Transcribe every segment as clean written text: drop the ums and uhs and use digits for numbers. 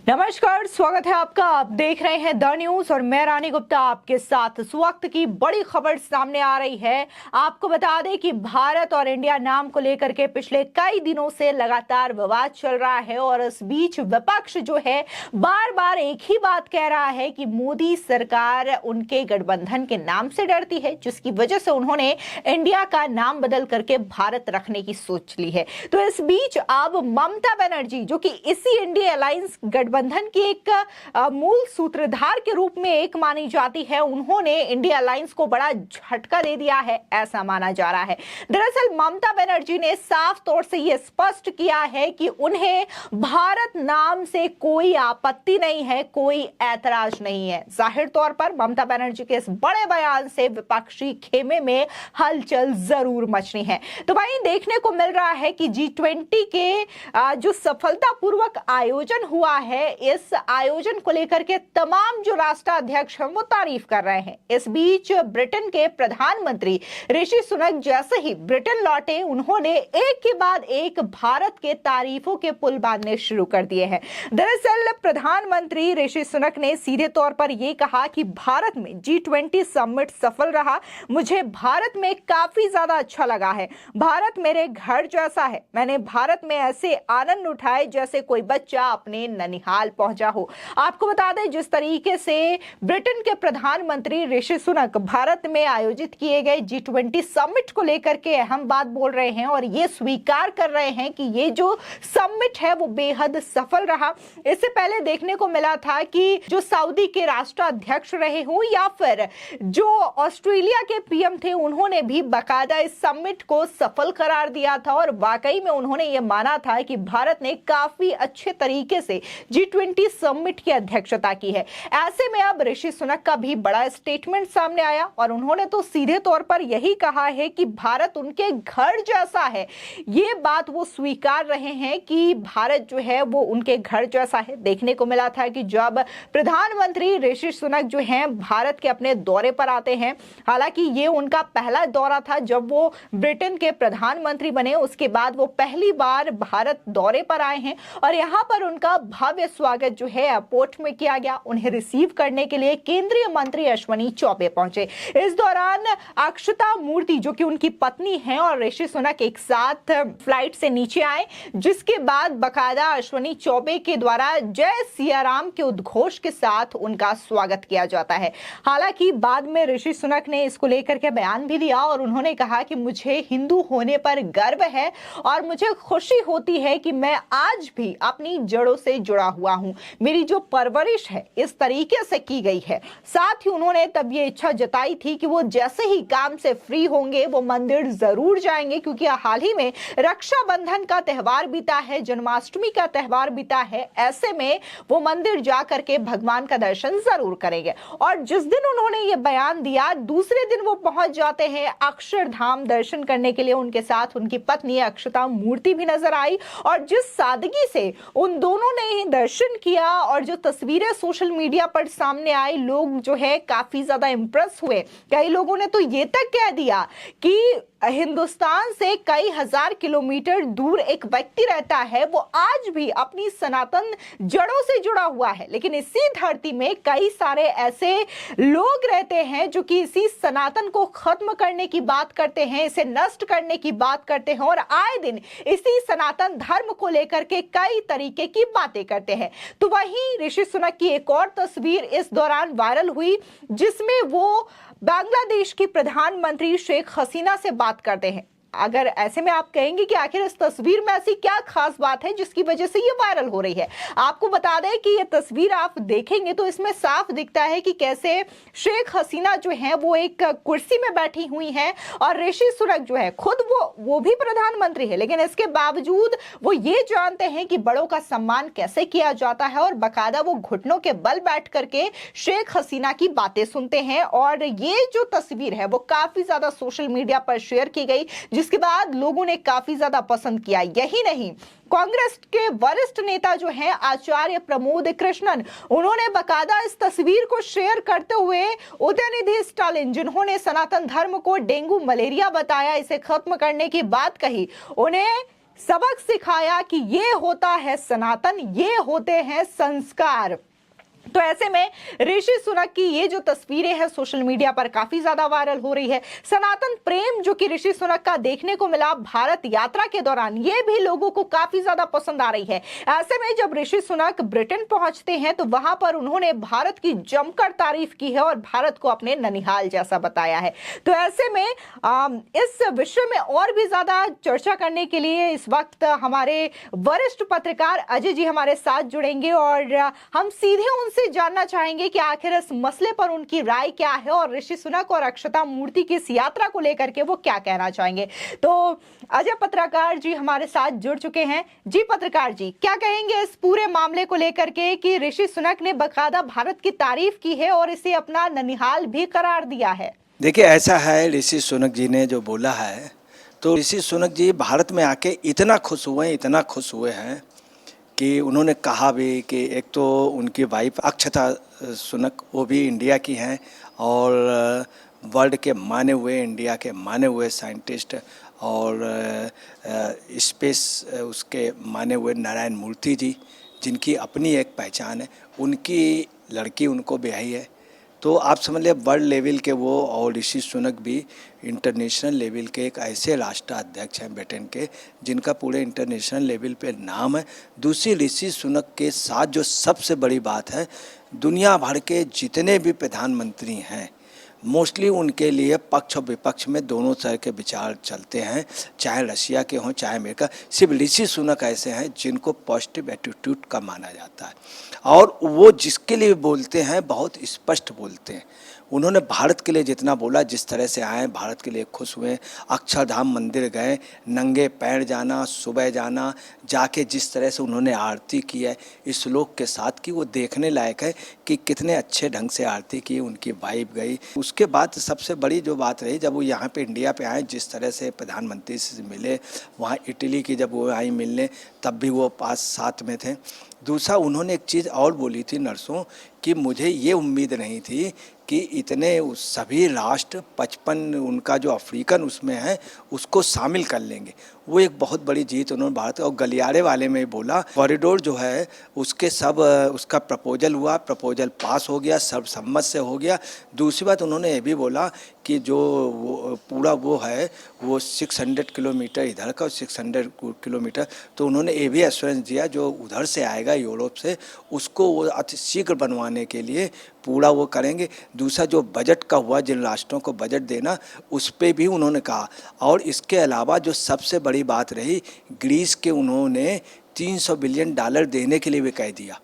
नमस्कार, स्वागत है आपका। आप देख रहे हैं द न्यूज और मैं रानी गुप्ता आपके साथ। इस वक्त की बड़ी खबर सामने आ रही है। आपको बता दें कि भारत और इंडिया नाम को लेकर के पिछले कई दिनों से लगातार विवाद चल रहा है और इस बीच विपक्ष जो है बार बार एक ही बात कह रहा है कि मोदी सरकार उनके गठबंधन के नाम से डरती है, जिसकी वजह से उन्होंने इंडिया का नाम बदल करके भारत रखने की सोच ली है। तो इस बीच अब ममता बनर्जी, जो कि इसी इंडिया अलायंस गठबंधन की एक मूल सूत्रधार के रूप में एक मानी जाती है, उन्होंने इंडिया अलायंस को बड़ा झटका दे दिया है, ऐसा माना जा रहा है। दरअसल ममता बनर्जी ने साफ तौर से यह स्पष्ट किया है कि उन्हें भारत नाम से कोई आपत्ति नहीं है, कोई ऐतराज नहीं है। जाहिर तौर पर ममता बनर्जी के इस बड़े बयान से विपक्षी खेमे में हलचल जरूर मचनी है। तो वहीं देखने को मिल रहा है कि G20 के जो सफलतापूर्वक आयोजन हुआ है, इस आयोजन को लेकर के तमाम जो राष्ट्राध्यक्ष हैं वो तारीफ कर रहे हैं। इस बीच ब्रिटेन के प्रधानमंत्री ऋषि सुनक जैसे ही ब्रिटेन लौटे, उन्होंने एक के बाद एक भारत के तारीफों के पुल बांधने शुरू कर दिए हैं। दरअसल प्रधानमंत्री ऋषि सुनक ने सीधे तौर पर यह कहा कि भारत में G20 समिट सफल रहा, मुझे भारत में काफी ज्यादा अच्छा लगा है, भारत मेरे घर जैसा है, मैंने भारत में ऐसे आनंद उठाए जैसे कोई बच्चा अपने ननिहाल पहुंचा हो। आपको बता दें, जिस तरीके से ब्रिटेन के प्रधानमंत्री ऋषि सुनक भारत में आयोजित किए गए G20 समिट को लेकर के अहम बात बोल रहे हैं और ये स्वीकार कर रहे हैं कि ये जो समिट है वो बेहद सफल रहा। इससे पहले देखने को मिला था कि जो सऊदी के राष्ट्राध्यक्ष रहे हो या फिर जो ऑस्ट्रेलिया के पीएम थे, उन्होंने भी बाकायदा इस समिट को सफल करार दिया था और वाकई में उन्होंने ये माना था कि भारत ने काफी अच्छे तरीके से G20 समिट की अध्यक्षता की है। ऐसे में अब ऋषि सुनक का भी बड़ा स्टेटमेंट सामने आया और उन्होंने तो सीधे तौर पर यही कहा है कि भारत उनके घर जैसा है। ये बात वो स्वीकार रहे हैं कि भारत जो है वो उनके घर जैसा है। देखने को मिला था कि जब प्रधानमंत्री ऋषि सुनक जो हैं भारत के अपने दौरे पर आते हैं, हालांकि ये उनका पहला दौरा था जब वो ब्रिटेन के प्रधानमंत्री बने, उसके बाद वो पहली बार भारत दौरे पर आए हैं और यहाँ पर उनका भव्य स्वागत जो है एयरपोर्ट में किया गया। उन्हें रिसीव करने के लिए केंद्रीय मंत्री अश्विनी चौबे पहुंचे। इस दौरान अक्षता मूर्ति, जो कि उनकी पत्नी है, और ऋषि सुनक एक साथ फ्लाइट से नीचे आए, जिसके बाद बकायदा अश्विनी चौबे के द्वारा जय सिया राम के उद्घोष के साथ उनका स्वागत किया जाता है। हालांकि बाद में ऋषि सुनक ने इसको लेकर के बयान भी दिया और उन्होंने कहा कि मुझे हिंदू होने पर गर्व है और मुझे खुशी होती है कि मैं आज भी अपनी जड़ों से जुड़ा हुआ हूं, मेरी जो परवरिश है इस तरीके से की गई है। साथ ही उन्होंने तब ये इच्छा जताई थी कि वो जैसे ही काम से फ्री होंगे वो मंदिर जरूर जाएंगे, क्योंकि हाल ही में रक्षाबंधन का त्यौहार बीता है, जन्माष्टमी का त्यौहार बीता है। ऐसे में वो मंदिर जाकर के भगवान का दर्शन जरूर करेंगे। और जिस दिन उन्होंने ये बयान दिया, दूसरे दिन वो पहुंच जाते हैं अक्षरधाम दर्शन करने के लिए। उनके साथ उनकी पत्नी अक्षता मूर्ति भी नजर आई और जिस सादगी से उन दोनों ने ही दर्शन किया और जो तस्वीरें सोशल मीडिया पर सामने आई, लोग जो है काफी ज्यादा इंप्रेस हुए। कई लोगों ने तो ये तक कह दिया कि हिंदुस्तान से कई हजार किलोमीटर दूर एक व्यक्ति रहता है, वो आज भी अपनी सनातन जड़ों से जुड़ा हुआ है, लेकिन इसी धरती में कई सारे ऐसे लोग रहते हैं जो कि इसी सनातन को खत्म करने की बात करते हैं, इसे नष्ट करने की बात करते हैं और आए दिन इसी सनातन धर्म को लेकर के कई तरीके की बातें करते हैं। तो वहीं ऋषि सुनक की एक और तस्वीर इस दौरान वायरल हुई, जिसमें वो बांग्लादेश की प्रधानमंत्री शेख हसीना से बात करते हैं। अगर ऐसे में आप कहेंगे कि आखिर इस तस्वीर में ऐसी क्या खास बात है जिसकी वजह से ये वायरल हो रही है, आपको बता दें कि ये तस्वीर आप देखेंगे तो इसमें साफ दिखता है कि कैसे शेख हसीना जो है वो एक कुर्सी में बैठी हुई हैं और ऋषि सुनक जो है खुद वो भी प्रधानमंत्री है, लेकिन इसके बावजूद वो ये जानते हैं कि बड़ों का सम्मान कैसे किया जाता है और बाकायदा वो घुटनों के बल बैठ करके शेख हसीना की बातें सुनते हैं। और ये जो तस्वीर है वो काफी ज्यादा सोशल मीडिया पर शेयर की गई, जिसके बाद लोगों ने काफी ज्यादा पसंद किया। यही नहीं, कांग्रेस के वरिष्ठ नेता जो हैं आचार्य प्रमोद कृष्णन, उन्होंने बकायदा इस तस्वीर को शेयर करते हुए उदयनिधि स्टालिन, जिन्होंने सनातन धर्म को डेंगू मलेरिया बताया, इसे खत्म करने की बात कही, उन्हें सबक सिखाया कि ये होता है सनातन, ये होते हैं संस्कार। तो ऐसे में ऋषि सुनक की ये जो तस्वीरें हैं सोशल मीडिया पर काफी ज्यादा वायरल हो रही है। सनातन प्रेम जो कि ऋषि सुनक का देखने को मिला भारत यात्रा के दौरान, ये भी लोगों को काफी ज्यादा पसंद आ रही है। ऐसे में जब ऋषि सुनक ब्रिटेन पहुंचते हैं तो वहां पर उन्होंने भारत की जमकर तारीफ की है और भारत को अपने ननिहाल जैसा बताया है। तो ऐसे में इस विषय में और भी ज्यादा चर्चा करने के लिए इस वक्त हमारे वरिष्ठ पत्रकार अजय जी हमारे साथ जुड़ेंगे और हम सीधे उनसे जानना चाहेंगे कि आखिर इस मसले पर उनकी राय क्या है और ऋषि सुनक और अक्षता मूर्ति की इस यात्रा को लेकर के वो क्या कहना चाहेंगे। तो अजय पत्रकार जी हमारे साथ जुड़ चुके हैं। जी पत्रकार जी, क्या कहेंगे इस पूरे मामले को लेकर के कि ऋषि सुनक ने बकायदा भारत की तारीफ की है और इसे अपना ननिहाल भी करार दिया है? देखिए, ऐसा है, ऋषि सुनक जी ने जो बोला है, तो ऋषि सुनक जी भारत में आके इतना खुश हुए हैं कि उन्होंने कहा भी कि एक तो उनकी वाइफ अक्षता सुनक वो भी इंडिया की हैं और वर्ल्ड के माने हुए, इंडिया के माने हुए साइंटिस्ट और स्पेस उसके माने हुए नारायण मूर्ति जी, जिनकी अपनी एक पहचान है, उनकी लड़की उनको ब्याही है। तो आप समझ लें वर्ल्ड लेवल के वो, और ऋषि सुनक भी इंटरनेशनल लेवल के एक ऐसे राष्ट्राध्यक्ष हैं ब्रिटेन के जिनका पूरे इंटरनेशनल लेवल पे नाम है। दूसरी, ऋषि सुनक के साथ जो सबसे बड़ी बात है, दुनिया भर के जितने भी प्रधानमंत्री हैं मोस्टली उनके लिए पक्ष और विपक्ष में दोनों तरह के विचार चलते हैं, चाहे रशिया के हों चाहे अमेरिका। सिर्फ ऋषि सुनक ऐसे हैं जिनको पॉजिटिव एटीट्यूड का माना जाता है और वो जिसके लिए बोलते हैं बहुत स्पष्ट बोलते हैं। उन्होंने भारत के लिए जितना बोला, जिस तरह से आए भारत के लिए खुश हुए, अक्षरधाम मंदिर गए, नंगे पैर जाना, सुबह जाना, जाके जिस तरह से उन्होंने आरती की है इस श्लोक के साथ कि वो देखने लायक है कि कितने अच्छे ढंग से आरती की, उनकी वाइफ गई। उसके बाद सबसे बड़ी जो बात रही, जब वो यहाँ पे इंडिया पे आए, जिस तरह से प्रधानमंत्री से मिले, वहाँ इटली की जब वो आई मिलने तब भी वो पास साथ में थे। दूसरा, उन्होंने एक चीज़ और बोली थी नर्सों कि मुझे ये उम्मीद नहीं थी कि इतने सभी राष्ट्र 55 उनका जो अफ्रीकन उसमें है उसको शामिल कर लेंगे। वो एक बहुत बड़ी जीत उन्होंने भारत, और गलियारे वाले में बोला कॉरिडोर जो है उसके सब उसका प्रपोजल हुआ, प्रपोजल पास हो गया, सर्वसम्मत से हो गया। दूसरी बात उन्होंने ये भी बोला कि जो वो पूरा वो है वो 600 किलोमीटर इधर का और 600 किलोमीटर, तो उन्होंने ये भी एश्योरेंस दिया जो उधर से आएगा यूरोप से उसको वो अति शीघ्र बनवाने के लिए पूरा वो करेंगे। दूसरा, जो बजट का हुआ, जिन राष्ट्रों को बजट देना, उस पर भी उन्होंने कहा। और इसके अलावा जो सबसे बड़ी बात रही, ग्रीस के उन्होंने $300 बिलियन देने के लिए भी कह दिया।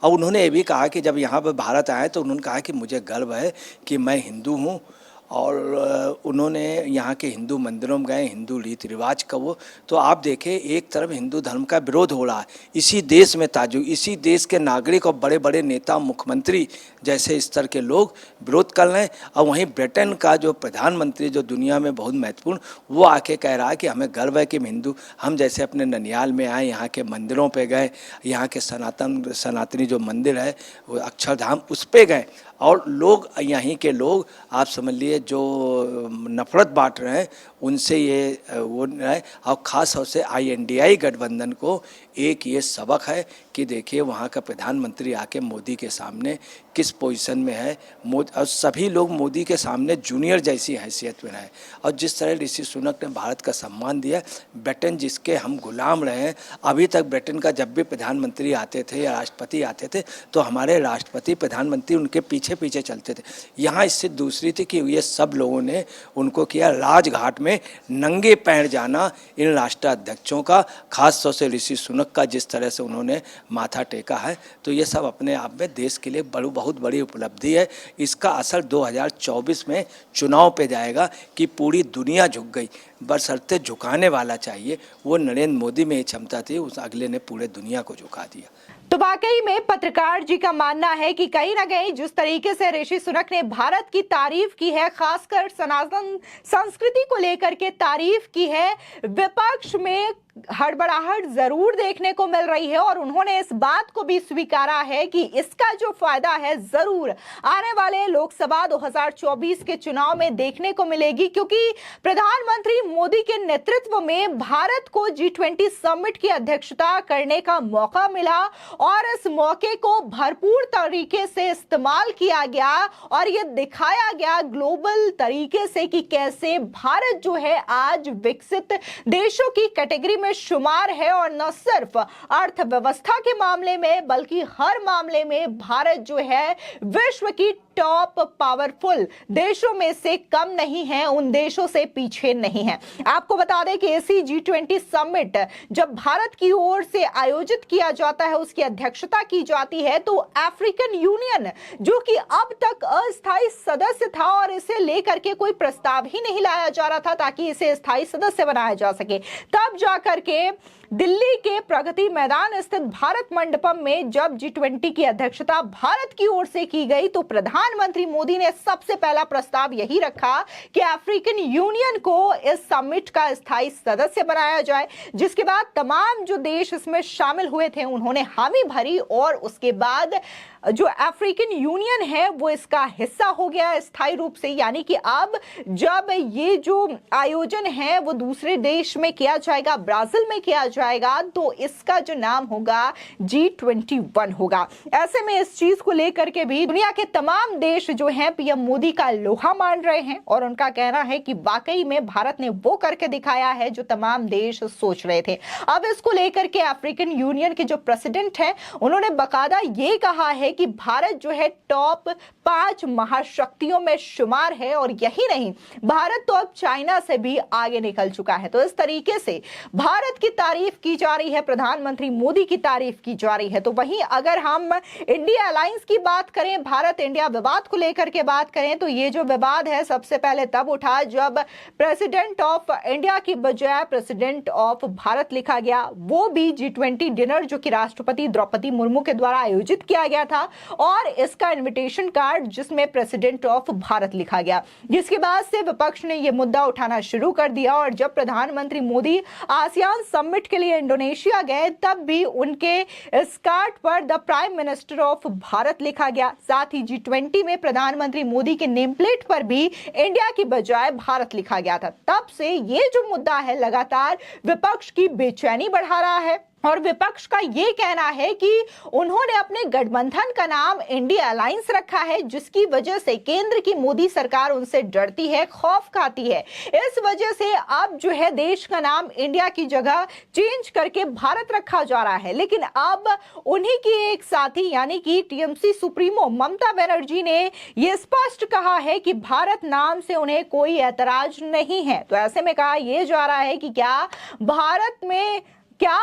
और उन्होंने ये भी कहा कि जब यहाँ पर भारत आए तो उन्होंने कहा कि मुझे गर्व है कि मैं हिंदू हूँ, और उन्होंने यहाँ के हिंदू मंदिरों में गए, हिंदू रीति रिवाज का वो, तो आप देखें एक तरफ हिंदू धर्म का विरोध हो रहा है इसी देश में, ताजु इसी देश के नागरिक और बड़े बड़े नेता, मुख्यमंत्री जैसे स्तर के लोग विरोध कर रहे हैं, और वहीं ब्रिटेन का जो प्रधानमंत्री जो दुनिया में बहुत महत्वपूर्ण, वो आके कह रहा है कि हमें गर्व है कि हिंदू, हम जैसे अपने ननिहाल में आए, यहाँ के मंदिरों पे गए, यहाँ के सनातनी जो मंदिर है वो अक्षरधाम उस पर गए, और लोग यहीं के लोग आप समझ लिए जो नफरत बांट रहे हैं उनसे ये वो है। और ख़ास तौर से INDI गठबंधन को एक ये सबक है कि देखिए वहाँ का प्रधानमंत्री आके मोदी के सामने किस पोजीशन में है, और सभी लोग मोदी के सामने जूनियर जैसी हैसियत में रहे। और जिस तरह ऋषि सुनक ने भारत का सम्मान दिया, ब्रिटेन जिसके हम गुलाम रहे हैं, अभी तक ब्रिटेन का जब भी प्रधानमंत्री आते थे या राष्ट्रपति आते थे तो हमारे राष्ट्रपति प्रधानमंत्री उनके पीछे पीछे चलते थे। यहाँ इससे दूसरी थी कि ये सब लोगों ने उनको किया, राजघाट में नंगे पैर जाना इन राष्ट्राध्यक्षों का, खास तौर से ऋषि सुनक का जिस तरह से उन्होंने माथा टेका है, तो ये सब अपने आप में देश के लिए बहुत बड़ी उपलब्धि है। इसका असर 2024 में चुनाव पे जाएगा कि पूरी दुनिया झुक गई, बशर्ते झुकाने वाला चाहिए। वो नरेंद्र मोदी में ये क्षमता थी, उस अगले ने पूरे दुनिया को झुका दिया। तो वाकई में पत्रकार जी का मानना है कि कहीं ना कहीं जिस तरीके से ऋषि सुनक ने भारत की तारीफ की है, खासकर सनातन संस्कृति को लेकर के तारीफ की है, विपक्ष में हड़बड़ाहट जरूर देखने को मिल रही है और उन्होंने इस बात को भी स्वीकारा है कि इसका जो फायदा है जरूर आने वाले लोकसभा 2024 के चुनाव में देखने को मिलेगी, क्योंकि प्रधानमंत्री मोदी के नेतृत्व में भारत को G20 समिट की अध्यक्षता करने का मौका मिला और इस मौके को भरपूर तरीके से इस्तेमाल किया गया और यह दिखाया गया ग्लोबल तरीके से कि कैसे भारत जो है आज विकसित देशों की कैटेगरी में शुमार है और न सिर्फ अर्थव्यवस्था के मामले में बल्कि हर मामले में भारत जो है विश्व की टॉप पावरफुल देशों में से कम नहीं है, उन देशों से पीछे नहीं है। आपको बता दें कि इसी G20 समिट जब भारत की ओर से आयोजित किया जाता है, उसकी अध्यक्षता की जाती है, तो अफ्रीकन यूनियन जो कि अब तक अस्थायी सदस्य था और इसे लेकर के कोई प्रस्ताव ही नहीं लाया जा रहा था ताकि इसे स्थायी सदस्य बनाया जा सके, तब जाकर के दिल्ली के प्रगति मैदान स्थित भारत मंडपम में जब G20 की अध्यक्षता भारत की ओर से की गई तो प्रधानमंत्री मोदी ने सबसे पहला प्रस्ताव यही रखा कि अफ्रीकन यूनियन को इस समिट का स्थायी सदस्य बनाया जाए, जिसके बाद तमाम जो देश इसमें शामिल हुए थे उन्होंने हामी भरी और उसके बाद जो अफ्रीकन यूनियन है वो इसका हिस्सा हो गया स्थायी रूप से। यानी कि अब जब ये जो आयोजन है वो दूसरे देश में किया जाएगा, ब्राजील में किया जाएगा, तो इसका जो नाम होगा G21 होगा। ऐसे में इस चीज को लेकर के भी दुनिया के तमाम देश जो हैं पीएम मोदी का लोहा मान रहे हैं और उनका कहना है कि वाकई में भारत ने वो करके दिखाया है जो तमाम देश सोच रहे थे। अब इसको लेकर के अफ्रीकन यूनियन के जो प्रेसिडेंट हैं उन्होंने बकायदा ये कहा है कि भारत जो है टॉप 5 महाशक्तियों में शुमार है और यही नहीं, भारत तो अब चाइना से भी आगे निकल चुका है। तो इस तरीके से भारत की तारीफ की जा रही है, प्रधानमंत्री मोदी की तारीफ की जा रही है। तो वहीं अगर हम इंडिया अलायंस की बात करें, भारत इंडिया विवाद को लेकर के बात करें, तो ये जो विवाद है सबसे पहले तब उठा जब प्रेसिडेंट ऑफ इंडिया की बजाय प्रेसिडेंट ऑफ भारत लिखा गया, वो भी G20 डिनर जो कि राष्ट्रपति द्रौपदी मुर्मू के द्वारा आयोजित किया गया था और इसका इनविटेशन कार्ड जिसमें प्रेसिडेंट ऑफ भारत लिखा गया, जिसके बाद से विपक्ष ने यह मुद्दा उठाना शुरू कर दिया। और जब प्रधानमंत्री मोदी आसियान समिट के लिए इंडोनेशिया गए तब भी उनके इस कार्ड पर the prime minister of Bharat लिखा गया। साथ ही G20 में प्रधानमंत्री मोदी के नेम प्लेट पर भी इंडिया की बजाय भारत लिखा गया था। तब से ये जो मुद्दा है लगातार विपक्ष की बेचैनी बढ़ा रहा है और विपक्ष का ये कहना है कि उन्होंने अपने गठबंधन का नाम इंडिया अलायंस रखा है, जिसकी वजह से केंद्र की मोदी सरकार उनसे डरती है, खौफ खाती है। इस वजह से अब जो है देश का नाम इंडिया की जगह चेंज करके भारत रखा जा रहा है। लेकिन अब उन्हीं की एक साथी यानी कि टीएमसी सुप्रीमो ममता बनर्जी ने यह स्पष्ट कहा है कि भारत नाम से उन्हें कोई ऐतराज नहीं है। तो ऐसे में कहा यह जा रहा है कि क्या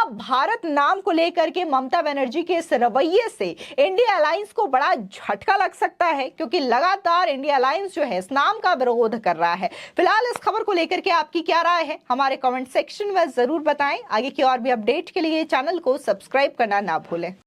भारत नाम को लेकर के ममता बनर्जी के इस रवैये से इंडिया अलायंस को बड़ा झटका लग सकता है, क्योंकि लगातार इंडिया अलायंस जो है इस नाम का विरोध कर रहा है। फिलहाल इस खबर को लेकर के आपकी क्या राय है हमारे कमेंट सेक्शन में जरूर बताएं। आगे की और भी अपडेट के लिए चैनल को सब्सक्राइब करना ना भूलें।